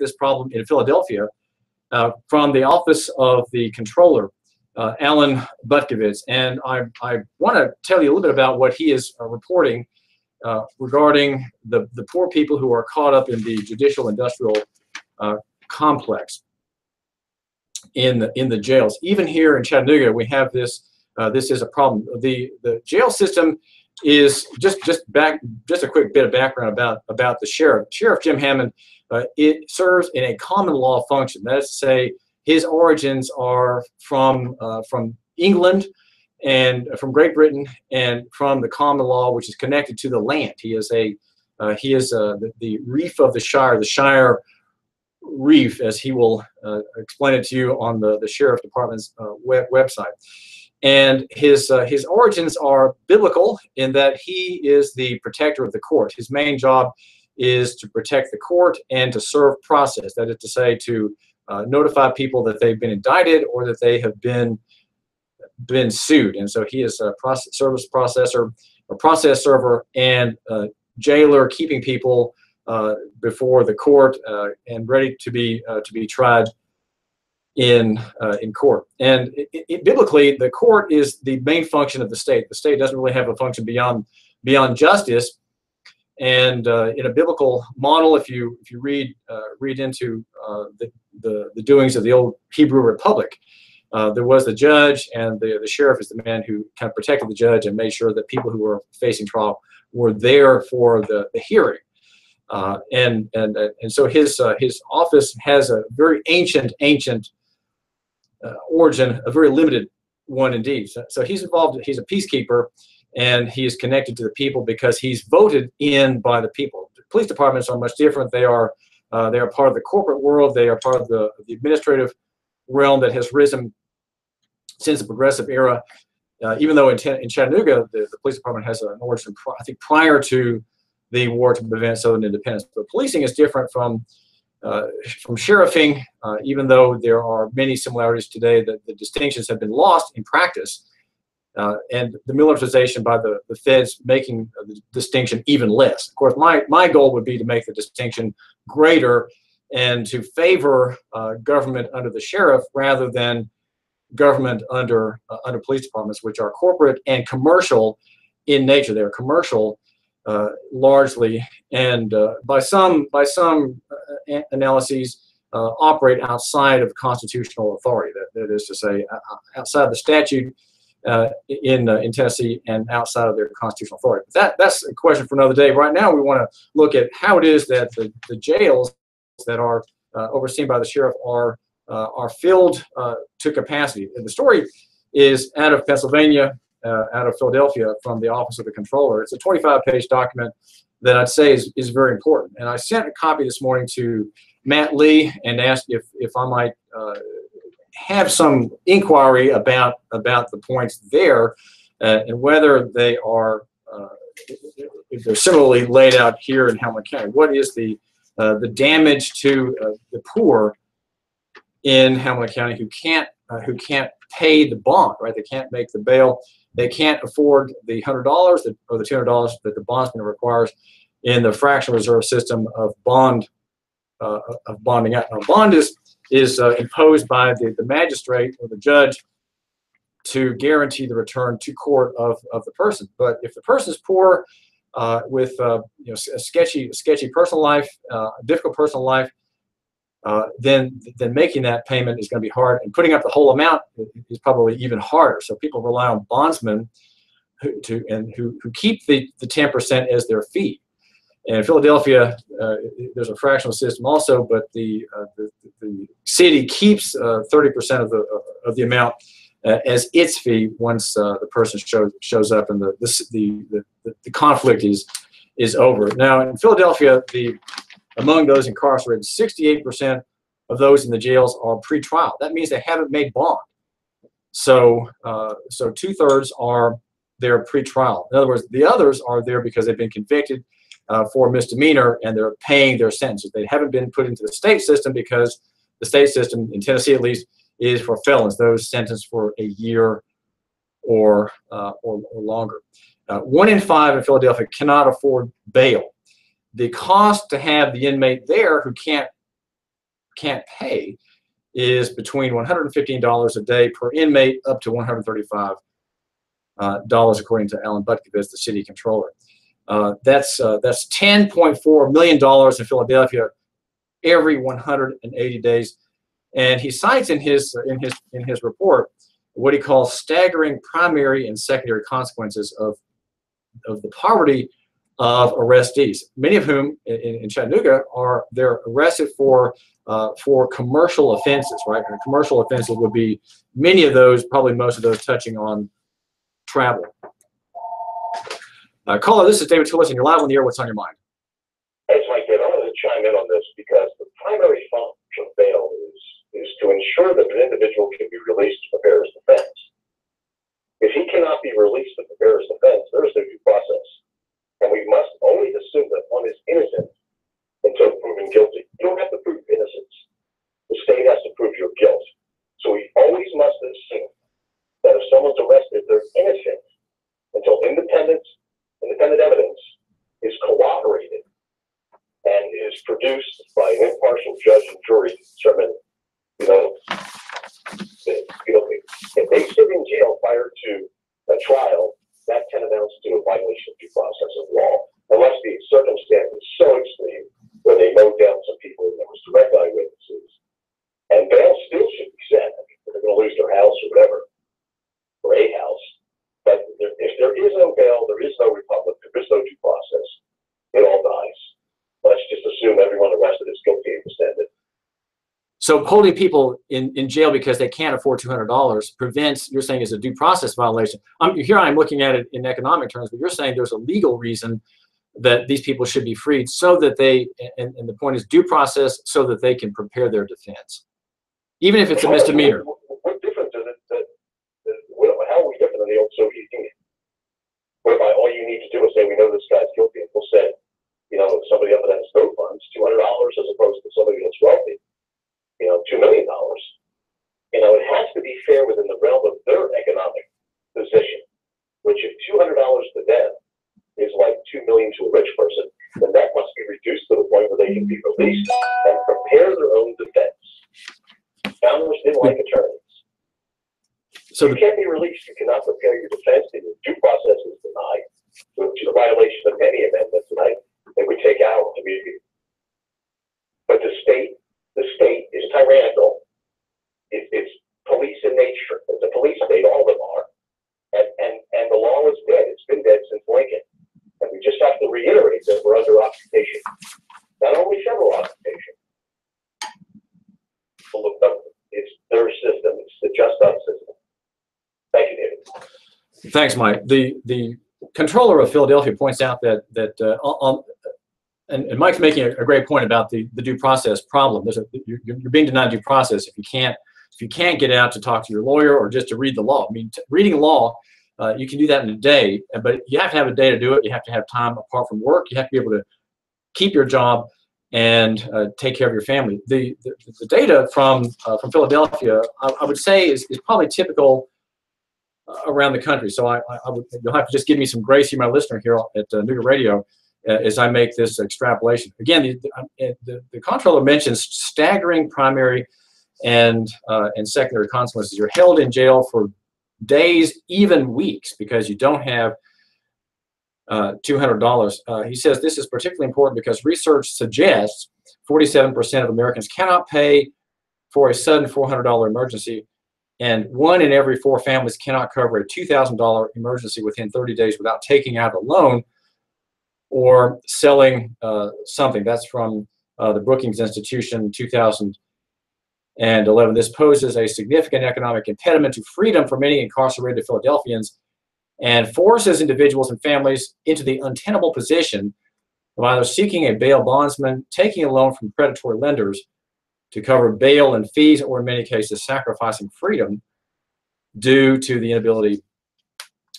this problem in Philadelphia from the office of the controller, Alan Butkovitz. And I want to tell you a little bit about what he is reporting regarding the poor people who are caught up in the judicial industrial complex in the jails. Even here in Chattanooga, we have this. This is a problem. The jail system is just a quick bit of background about the sheriff. Sheriff Jim Hammond, it serves in a common law function. That is to say, his origins are from England and from Great Britain, and from the common law, which is connected to the land. He is the reef of the Shire reef, as he will explain it to you on the Sheriff Department's website. And his origins are biblical in that he is the protector of the court. His main job is to protect the court and to serve process. That is to say, to notify people that they've been indicted or that they have been sued. And so he is a service processor, a process server, and jailer, keeping people before the court and ready to be tried in court. And biblically, the court is the main function of the state. The state doesn't really have a function beyond justice. And in a biblical model, if you read into the doings of the old Hebrew Republic, there was the judge, and the sheriff is the man who kind of protected the judge and made sure that people who were facing trial were there for the hearing. And so his office has a very ancient origin, a very limited one indeed. So he's involved. He's a peacekeeper, and he is connected to the people because he's voted in by the people. The police departments are much different. They are part of the corporate world. They are part of the administrative realm that has risen since the progressive era. Even though in Chattanooga, the police department has an origin, I think, prior to the war to prevent Southern independence. But policing is different from sheriffing, even though there are many similarities today. That the distinctions have been lost in practice, and the militarization by the feds making the distinction even less. Of course, my goal would be to make the distinction greater and to favor government under the sheriff rather than government under police departments, which are corporate and commercial in nature. They're commercial largely, and by some analyses operate outside of constitutional authority. That is to say, outside the statute in Tennessee and outside of their constitutional authority. But that's a question for another day. Right now, we want to look at how it is that the jails that are overseen by the sheriff are filled to capacity. And the story is out of Pennsylvania, out of Philadelphia, from the office of the controller. It's a 25-page document that I'd say is very important. And I sent a copy this morning to Matt Lee and asked if I might have some inquiry about the points there and whether they are if they're similarly laid out here in Hamilton County. What is the damage to the poor in Hamilton County who can't pay the bond, right? They can't make the bail. They can't afford the $100 or the $200 that the bondsman requires in the fractional reserve system of bonding out. Now, bond is imposed by the magistrate or the judge to guarantee the return to court of the person. But if the person is poor, with a sketchy personal life, difficult personal life, then making that payment is going to be hard, and putting up the whole amount is probably even harder. So people rely on bondsmen who keep the 10% as their fee. And in Philadelphia, there's a fractional system also, but the city keeps 30% of the amount as its fee once the person shows up and the conflict is over. Now in Philadelphia, among those incarcerated, 68% of those in the jails are pre-trial. That means they haven't made bond. So 2/3 are there pre-trial. In other words, the others are there because they've been convicted for misdemeanor and they're paying their sentences. They haven't been put into the state system because the state system, in Tennessee at least, is for felons, those sentenced for a year or longer. 1 in 5 in Philadelphia cannot afford bail. The cost to have the inmate there who can't can't pay is between $115 a day per inmate up to $135 according to Alan Butkovich, the city controller. That's $10.4 million in Philadelphia every 180 days, and he cites in his report what he calls staggering primary and secondary consequences of the poverty of arrestees, many of whom in Chattanooga they're arrested for commercial offenses, right? And commercial offenses would be many of those, probably most of those, touching on travel. Caller, this is David Tulis, and you're live on the air. What's on your mind? Thanks, Mike. I wanted to chime in on this because the primary function of bail is to ensure that an individual can be released to prepare his defense. If he cannot be released to prepare his defense, there is no due process. And we must only assume that one is innocent until proven guilty. You don't have to prove innocence. The state has to prove your guilt. So we always must assume that if someone's arrested, they're innocent until independent evidence is corroborated and is produced by an impartial judge and jury to determine, if they sit in jail prior to a trial, that can amount to a violation of due process of law, unless the circumstance is so extreme where they mowed down some people and there was direct eyewitnesses. And bail still should be set. I mean, they're going to lose their house or whatever, or a house. But if there is no bail, there is no republic, there is no due process, it all dies. Let's just assume everyone arrested is guilty and extended. So holding people in jail because they can't afford $200 prevents, you're saying, is a due process violation. Here I'm looking at it in economic terms, but you're saying there's a legal reason that these people should be freed so that they, and the point is due process, so that they can prepare their defense, even if it's a misdemeanor. What difference is it how are we different than the old Soviet Union? Whereby all you need to do is say, we know this guy's guilty, and we'll say, if somebody up in that snow funds, $200 as opposed to somebody that's wealthy, $2 million. It has to be fair within the realm of their economic position, which if $200 to them is like $2 million to a rich person, then that must be reduced to the point where they can be released and prepare their own defense. Founders didn't like attorneys. So you can't be released. You cannot prepare your defense, and your due process is denied, which is a violation of any amendment tonight that we take out immediately. But the state is tyrannical. It's police in nature. It's a police state. All of them are. And the law is dead. It's been dead since Lincoln. And we just have to reiterate that we're under occupation. Not only federal occupation. It's their system. It's the just us system. Thank you, David. Thanks, Mike. The controller of Philadelphia points out that and Mike's making a great point about the due process problem. You're being denied due process if you can't get out to talk to your lawyer or just to read the law. I mean, reading law, you can do that in a day, but you have to have a day to do it. You have to have time apart from work. You have to be able to keep your job and take care of your family. The data from Philadelphia, I would say, is probably typical around the country. So you'll have to just give me some grace, you, my listener, here at Nooga Radio, as I make this extrapolation. Again, the comptroller mentions staggering primary and secondary consequences. You're held in jail for days, even weeks, because you don't have $200. He says this is particularly important because research suggests 47% of Americans cannot pay for a sudden $400 emergency, and 1 in every 4 families cannot cover a $2,000 emergency within 30 days without taking out a loan or selling something. That's from the Brookings Institution, 2011. This poses a significant economic impediment to freedom for many incarcerated Philadelphians and forces individuals and families into the untenable position of either seeking a bail bondsman, taking a loan from predatory lenders to cover bail and fees, or in many cases sacrificing freedom due to the inability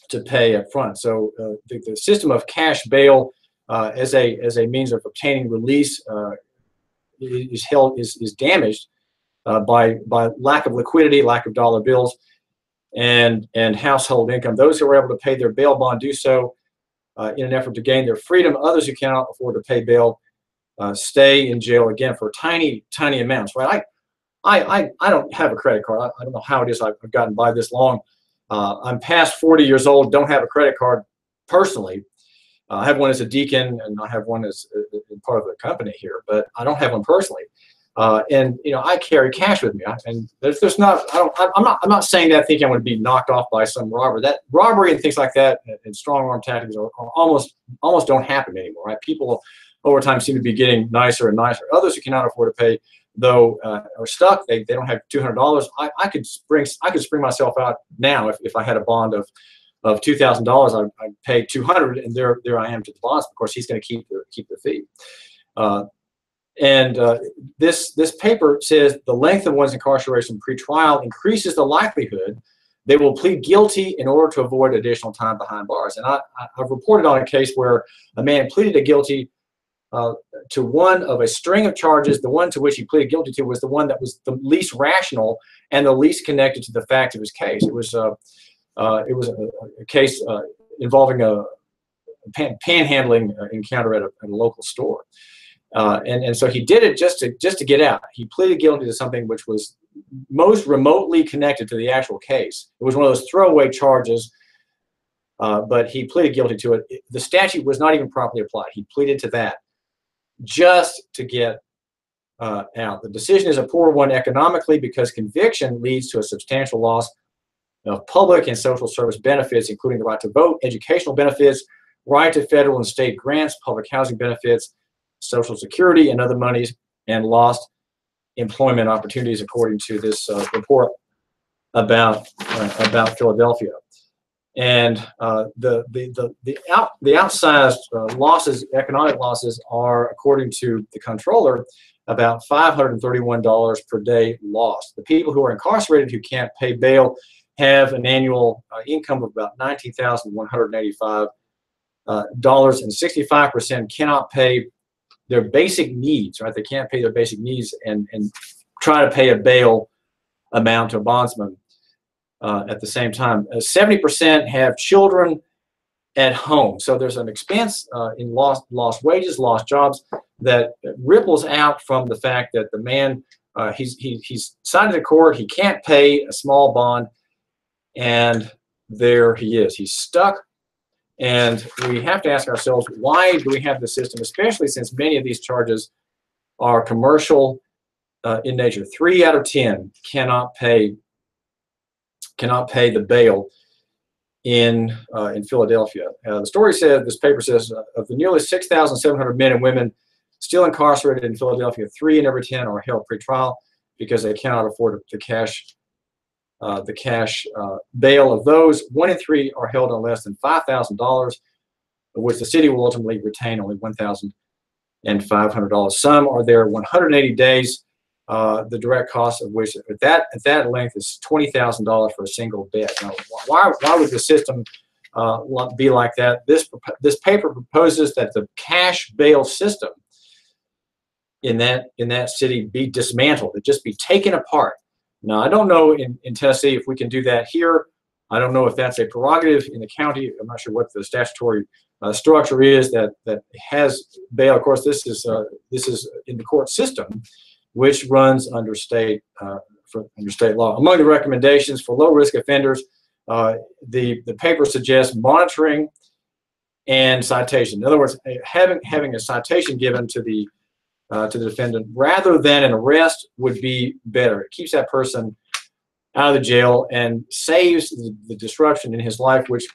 to pay up front. So the system of cash bail as a means of obtaining release is damaged by lack of liquidity, lack of dollar bills, and household income. Those who are able to pay their bail bond do so in an effort to gain their freedom. Others who cannot afford to pay bail stay in jail again for tiny amounts, right? I don't have a credit card. I don't know how it is I've gotten by this long. I'm past 40 years old, don't have a credit card personally. I have one as a deacon, and I have one as part of the company here, but I don't have one personally. And I carry cash with me, and there's not. I'm not saying that thinking I'm going to be knocked off by some robber. That robbery and things like that and strong arm tactics are almost don't happen anymore. Right? People over time seem to be getting nicer and nicer. Others who cannot afford to pay, though, are stuck. They don't have $200. I could spring myself out now if I had a bond of $2,000. I'd pay $200, and there I am to the boss. Of course, he's going to keep the fee. This paper says the length of one's incarceration pre-trial increases the likelihood they will plead guilty in order to avoid additional time behind bars. And I've reported on a case where a man pleaded guilty to one of a string of charges. The one to which he pleaded guilty to was the one that was the least rational and the least connected to the facts of his case. It was a case involving a panhandling encounter at a local store. And so he did it just to get out. He pleaded guilty to something which was most remotely connected to the actual case. It was one of those throwaway charges, but he pleaded guilty to it. The statute was not even properly applied. He pleaded to that just to get out. The decision is a poor one economically because conviction leads to a substantial loss of public and social service benefits, including the right to vote, educational benefits, right to federal and state grants, public housing benefits, Social Security and other monies, and lost employment opportunities, according to this report about Philadelphia. And the outsized losses, economic losses, are, according to the comptroller, about $531 per day lost. The people who are incarcerated who can't pay bail have an annual income of about $19,185, and 65% cannot pay their basic needs, right? They can't pay their basic needs and try to pay a bail amount to a bondsman at the same time. 70% have children at home. So there's an expense in lost wages, lost jobs that ripples out from the fact that the man, he's signed to court, he can't pay a small bond, and there he is. He's stuck. And we have to ask ourselves, why do we have this system, especially since many of these charges are commercial in nature? 3 out of 10 cannot pay the bail in Philadelphia. The story says, this paper says, of the nearly 6,700 men and women still incarcerated in Philadelphia, 3 in every 10 are held pre-trial because they cannot afford the cash bail. Of those, 1 in 3 are held on less than $5,000, of which the city will ultimately retain only $1,500. Some are there 180 days, the direct cost of which at that length is $20,000 for a single bed. Now, why would the system be like that? This paper proposes that the cash bail system in that city be dismantled, it just be taken apart. Now, I don't know in Tennessee if we can do that here. I don't know if that's a prerogative in the county. I'm not sure what the statutory structure is that has bail. Of course, this is in the court system, which runs under state law. Among the recommendations for low-risk offenders, the paper suggests monitoring and citation. In other words, having a citation given to the defendant rather than an arrest would be better. It keeps that person out of the jail and saves the disruption in his life, which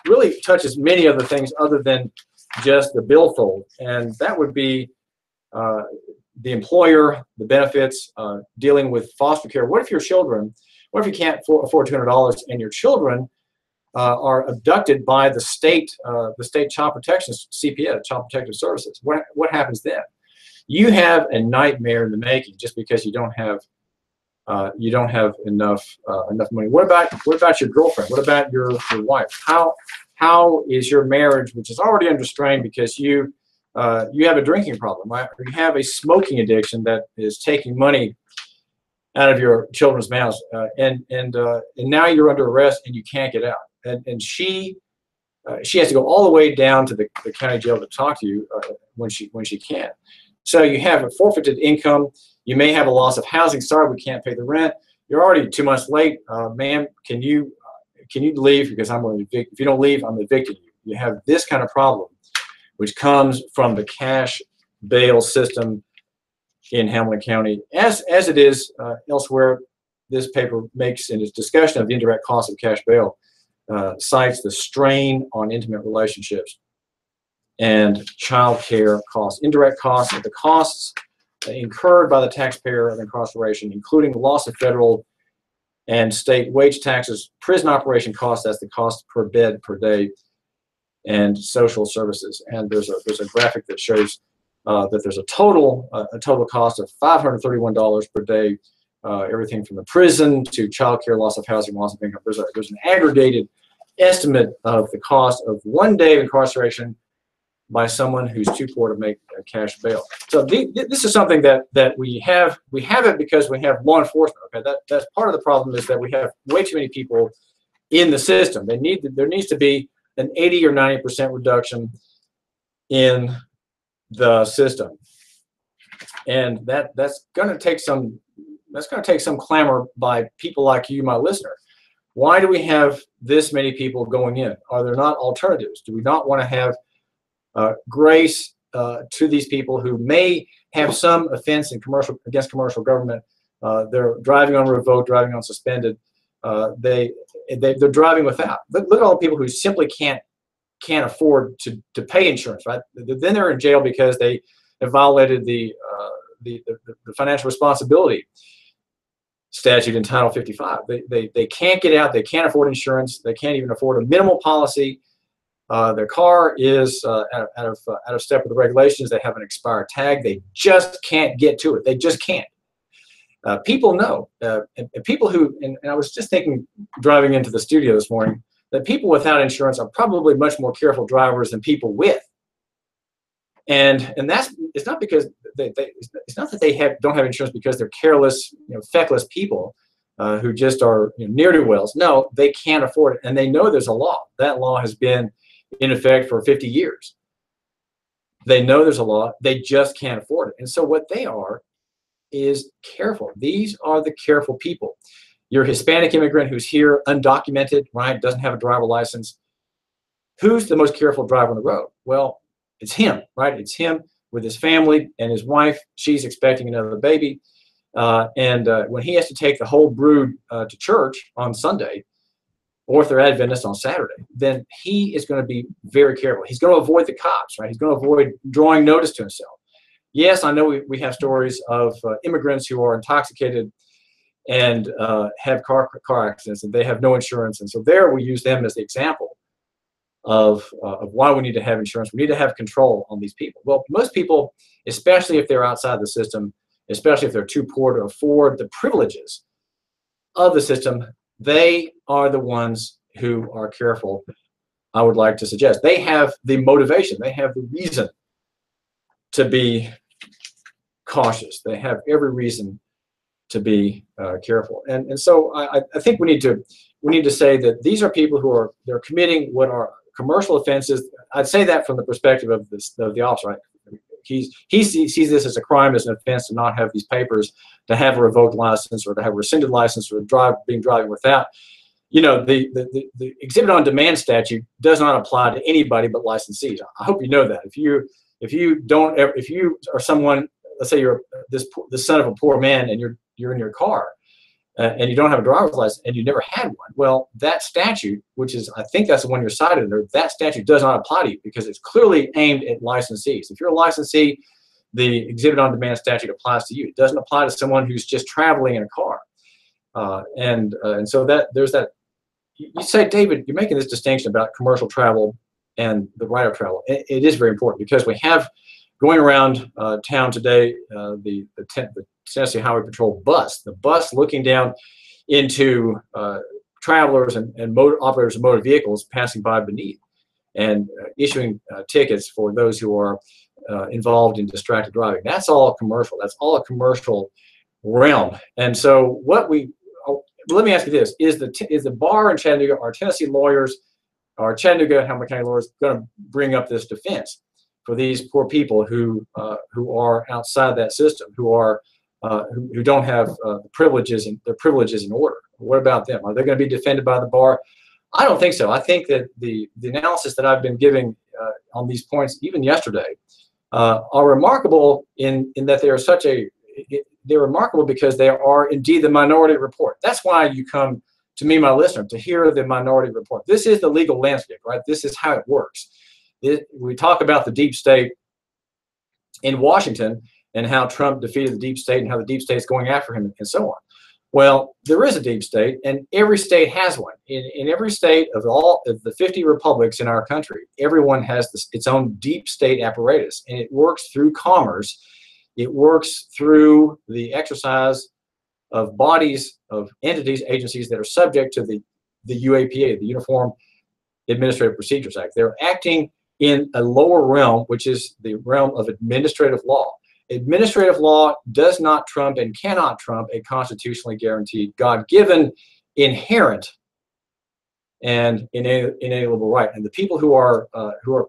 really touches many other things other than just the billfold. And that would be the employer, the benefits, dealing with foster care. What if you can't afford $200 and your children are abducted by the state child protection, CPS, Child Protective Services? What happens then? You have a nightmare in the making just because you don't have enough money. What about your girlfriend? What about your wife? How is your marriage, which is already under strain because you have a drinking problem, right? Or you have a smoking addiction that is taking money out of your children's mouths, and now you're under arrest and you can't get out. And she she has to go all the way down to the county jail to talk to you when she can. So you have a forfeited income. You may have a loss of housing. Sorry, we can't pay the rent. You're already 2 months late. Ma'am, can you leave, because I'm going to evict. If you don't leave, I'm evicting you. You have this kind of problem, which comes from the cash bail system in Hamilton County, as it is elsewhere. This paper makes, in its discussion of the indirect cost of cash bail, cites the strain on intimate relationships and child care costs. Indirect costs are the costs incurred by the taxpayer of incarceration, including the loss of federal and state wage taxes, prison operation costs, that's the cost per bed per day, and social services. And there's a graphic that shows that there's a total cost of $531 per day, everything from the prison to child care, loss of housing, loss of income. There's an aggregated estimate of the cost of 1 day of incarceration by someone who's too poor to make a cash bail. So this is something that we have. We have it because we have law enforcement. Okay, that's part of the problem, is that we have way too many people in the system. There needs to be an 80 or 90% reduction in the system, and that's going to take some clamor by people like you, my listener. Why do we have this many people going in? Are there not alternatives? Do we not want to have grace to these people who may have some offense against commercial government? They're driving on revoked, driving on suspended. They're driving without. Look at all the people who simply can't afford to pay insurance, right? Then they're in jail because they have violated the financial responsibility statute in Title 55. They can't get out. They can't afford insurance. They can't even afford a minimal policy. Their car is out of step with the regulations. They have an expired tag. They just can't get to it. They just can't. People know, and people who, and I was just thinking, driving into the studio this morning, that people without insurance are probably much more careful drivers than people with. And it's not because it's not that they don't have insurance because they're careless, feckless people who just are ne'er-do-wells. No, they can't afford it, and they know there's a law. That law has been in effect for 50 years. They know there's a law. They just can't afford it. And so what they are is careful. These are the careful people. You're a Hispanic immigrant who's here undocumented, right? Doesn't have a driver license. Who's the most careful driver on the road? Well, it's him, right? It's him with his family and his wife. She's expecting another baby. And when he has to take the whole brood to church on Sunday, or if they're Adventists on Saturday, then he is going to be very careful. He's going to avoid the cops, right? He's going to avoid drawing notice to himself. Yes, I know we have stories of immigrants who are intoxicated and have car accidents, and they have no insurance. And so there we use them as the example of why we need to have insurance. We need to have control on these people. Well, most people, especially if they're outside the system, especially if they're too poor to afford the privileges of the system, they are the ones who are careful, I would like to suggest. They have the motivation. They have the reason to be cautious. They have every reason to be careful. And so I think we need to say that these are people who they're committing what are commercial offenses. I'd say that from the perspective of the officer, right? He sees this as a crime, as an offense to not have these papers, to have a revoked license, or to have a rescinded license, or driving without. The exhibit on demand statute does not apply to anybody but licensees. I hope you know that. If you are someone, let's say you're the son of a poor man, and you're in your car, and you don't have a driver's license, and you never had one, well, that statute, which is, I think that's the one you're cited under, that statute does not apply to you because it's clearly aimed at licensees. If you're a licensee, the exhibit on demand statute applies to you. It doesn't apply to someone who's just traveling in a car. And so there's that. You say, David, you're making this distinction about commercial travel and the right of travel. It is very important because we have going around town today, the Tennessee Highway Patrol bus, the bus looking down into travelers and operators of motor vehicles passing by beneath, and issuing tickets for those who are involved in distracted driving. That's all commercial. That's all a commercial realm. And so let me ask you this: is the bar in Chattanooga, are Tennessee lawyers, our Chattanooga Hamilton County lawyers going to bring up this defense for these poor people who are outside that system, who don't have the privileges and their privileges in order? What about them? Are they going to be defended by the bar? I don't think so. I think that the analysis that I've been giving on these points, even yesterday, are remarkable in that they are they're remarkable because they are indeed the minority report. That's why you come to me, my listener, to hear the minority report. This is the legal landscape, right? This is how it works. We talk about the deep state in Washington and how Trump defeated the deep state and how the deep state's going after him and so on. Well, there is a deep state, and every state has one. In every state of all of the 50 republics in our country, everyone has its own deep state apparatus, and it works through commerce. It works through the exercise of bodies, of entities, agencies that are subject to the UAPA, the Uniform Administrative Procedures Act. They're acting in a lower realm, which is the realm of administrative law. Administrative law does not trump and cannot trump a constitutionally guaranteed, God-given, inherent, and inalienable right. And the people who are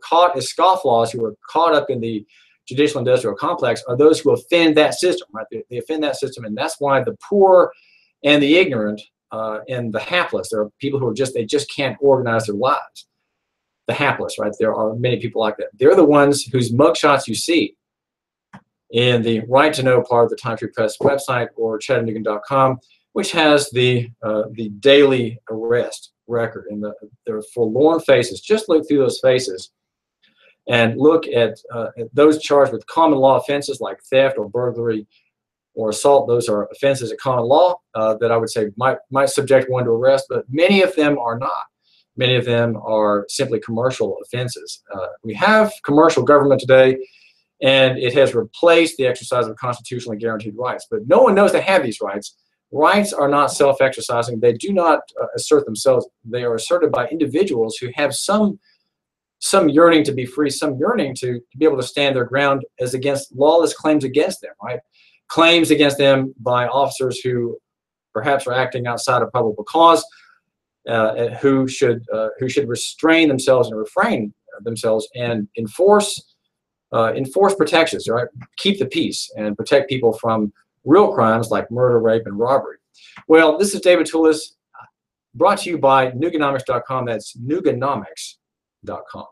caught as scofflaws, who are caught up in the judicial industrial complex, are those who offend that system, right? They offend that system, and that's why the poor and the ignorant and the hapless, there are people who they just can't organize their lives. The hapless, right? There are many people like that. They're the ones whose mugshots you see in the Right to Know part of the Time Free Press website, or Chattanooga.com, which has the daily arrest record and their forlorn faces. Just look through those faces and look at those charged with common law offenses like theft or burglary or assault. Those are offenses at common law that I would say might subject one to arrest, but many of them are not. Many of them are simply commercial offenses. We have commercial government today, and it has replaced the exercise of constitutionally guaranteed rights. But no one knows they have these rights. Rights are not self-exercising. They do not assert themselves. They are asserted by individuals who have some yearning to be free, some yearning to be able to stand their ground as against lawless claims against them, right? Claims against them by officers who perhaps are acting outside of probable cause, who should restrain themselves and refrain themselves and enforce protections, right? Keep the peace and protect people from real crimes like murder, rape, and robbery. Well, this is David Tulis, brought to you by Nooganomics.com. That's Nooganomics.com.